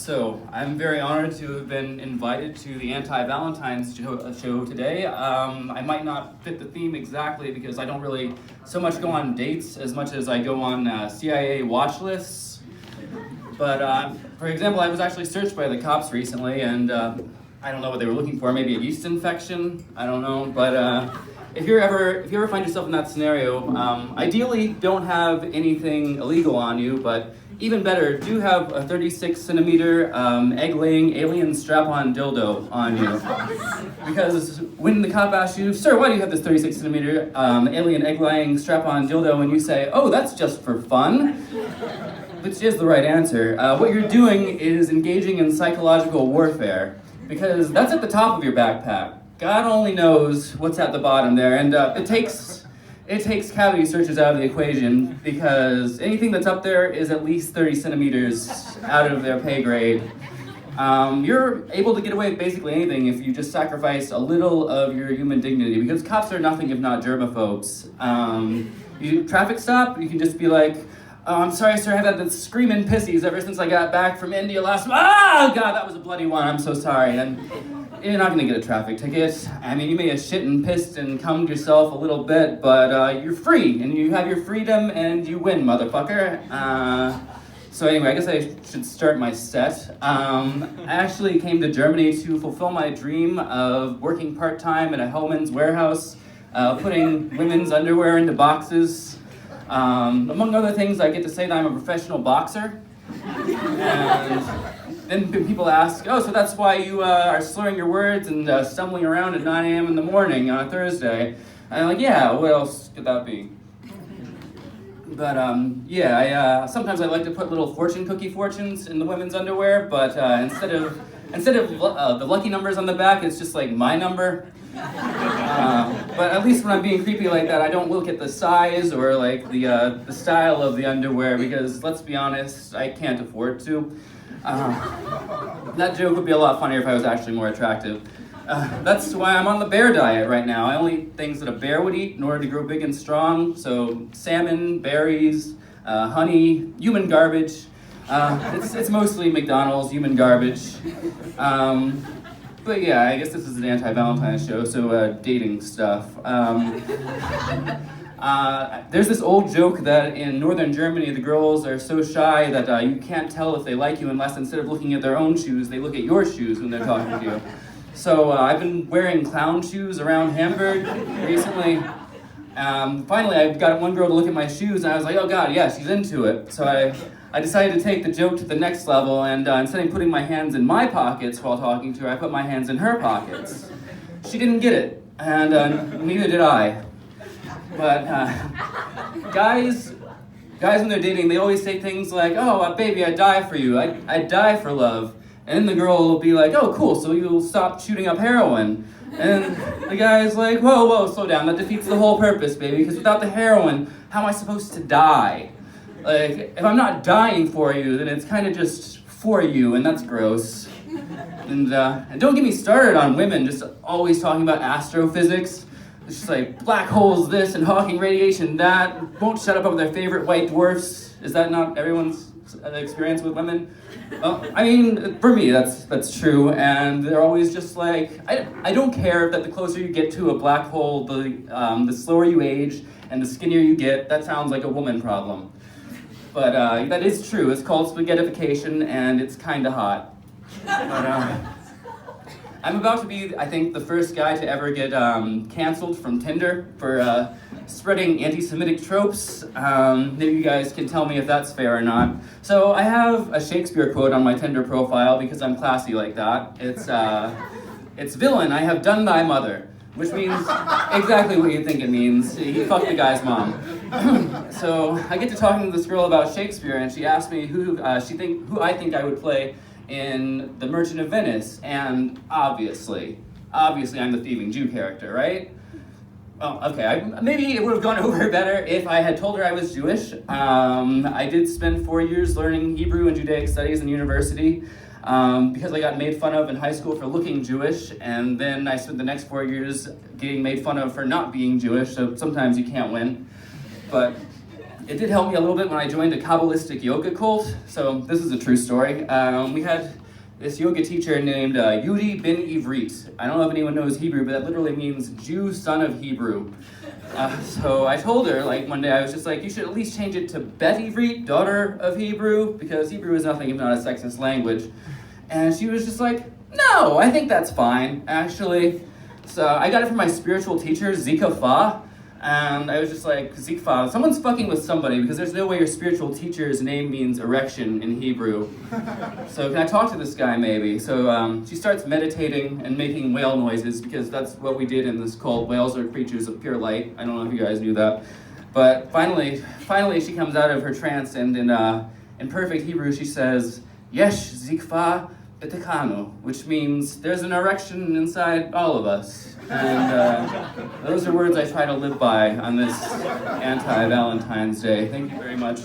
So I'm very honored to have been invited to the Anti-Valentines show today. I might not fit the theme exactly because I don't really so much go on dates as much as I go on CIA watch lists. But for example, I was actually searched by the cops recently, and I don't know what they were looking for. Maybe a yeast infection. I don't know. But if you ever find yourself in that scenario, ideally don't have anything illegal on you, but even better, do have a 36-centimeter egg-laying alien strap-on dildo on you. Because when the cop asks you, "Sir, why do you have this 36-centimeter alien egg-laying strap-on dildo?" and you say, "Oh, that's just for fun," which is the right answer, what you're doing is engaging in psychological warfare. Because that's at the top of your backpack. God only knows what's at the bottom there, and it takes cavity searches out of the equation because anything that's up there is at least 30 centimeters out of their pay grade. You're able to get away with basically anything if you just sacrifice a little of your human dignity, because cops are nothing if not germaphobes. You traffic stop, you can just be like, "Oh, I'm sorry, sir, I've had the screaming pissies ever since I got back from India last month. Ah, God, that was a bloody one, I'm so sorry." And you're not gonna get a traffic ticket. I mean, you may have shit and pissed and cummed yourself a little bit, but you're free, and you have your freedom, and you win, motherfucker. So anyway, I guess I should start my set. I actually came to Germany to fulfill my dream of working part-time at a Hellman's warehouse, putting women's underwear into boxes. Among other things, I get to say that I'm a professional boxer. And then people ask, "Oh, so that's why you are slurring your words and stumbling around at 9 a.m. in the morning on a Thursday?" And I'm like, "Yeah, what else could that be?" But sometimes I like to put little fortune cookie fortunes in the women's underwear, but instead of the lucky numbers on the back, it's just like my number. But at least when I'm being creepy like that, I don't look at the size or like the style of the underwear, because let's be honest, I can't afford to. That joke would be a lot funnier if I was actually more attractive. That's why I'm on the bear diet right now. I only eat things that a bear would eat in order to grow big and strong. So salmon, berries, honey, human garbage. It's mostly McDonald's, human garbage. But yeah, I guess this is an anti-Valentine's show, so dating stuff. There's this old joke that in northern Germany, the girls are so shy that you can't tell if they like you unless instead of looking at their own shoes, they look at your shoes when they're talking to you. So I've been wearing clown shoes around Hamburg recently. Finally, I got one girl to look at my shoes, and I was like, "Oh God, yeah, she's into it." So I decided to take the joke to the next level, and instead of putting my hands in my pockets while talking to her, I put my hands in her pockets. She didn't get it, and neither did I. But guys when they're dating, they always say things like, "Oh, baby, I'd die for you. I'd die for love." And then the girl will be like, "Oh, cool, so you'll stop shooting up heroin." And the guy's like, whoa, slow down. That defeats the whole purpose, baby, because without the heroin, how am I supposed to die? Like, if I'm not dying for you, then it's kind of just for you, and that's gross. And don't get me started on women just always talking about astrophysics. It's just like black holes this and Hawking radiation that. Won't shut up about their favorite white dwarfs. Is that not everyone's experience with women? Well, I mean, for me, that's true. And they're always just like, I don't care that the closer you get to a black hole, the slower you age and the skinnier you get. That sounds like a woman problem. But that is true. It's called spaghettification, and it's kind of hot. But, I'm about to be, I think, the first guy to ever get canceled from Tinder for spreading anti-Semitic tropes. Maybe you guys can tell me if that's fair or not. So I have a Shakespeare quote on my Tinder profile because I'm classy like that. It's "Villain, I have done thy mother," which means exactly what you think it means. He fucked the guy's mom. So I get to talking to this girl about Shakespeare, and she asked me who I think I would play in The Merchant of Venice, and obviously I'm the thieving Jew character, right? Well, okay, maybe it would have gone over better if I had told her I was Jewish. I did spend 4 years learning Hebrew and Judaic studies in university because I got made fun of in high school for looking Jewish, and then I spent the next 4 years getting made fun of for not being Jewish, so sometimes you can't win. But it did help me a little bit when I joined a Kabbalistic yoga cult. So this is a true story. We had this yoga teacher named Yudi bin Ivrit. I don't know if anyone knows Hebrew, but that literally means Jew, son of Hebrew. So I told her, like, one day I was just like, you should at least change it to Bet Ivrit, daughter of Hebrew, because Hebrew is nothing if not a sexist language. And she was just like, no, I think that's fine, actually. So I got it from my spiritual teacher, Zika Fa. And I was just like, Zikfa, someone's fucking with somebody because there's no way your spiritual teacher's name means erection in Hebrew. So can I talk to this guy maybe? So she starts meditating and making whale noises because that's what we did in this cult. Whales are creatures of pure light. I don't know if you guys knew that. But finally she comes out of her trance and in perfect Hebrew she says, Yesh Zikfa Betekanu, which means there's an erection inside all of us. And those are words I try to live by on this Anti-Valentine's Day. Thank you very much.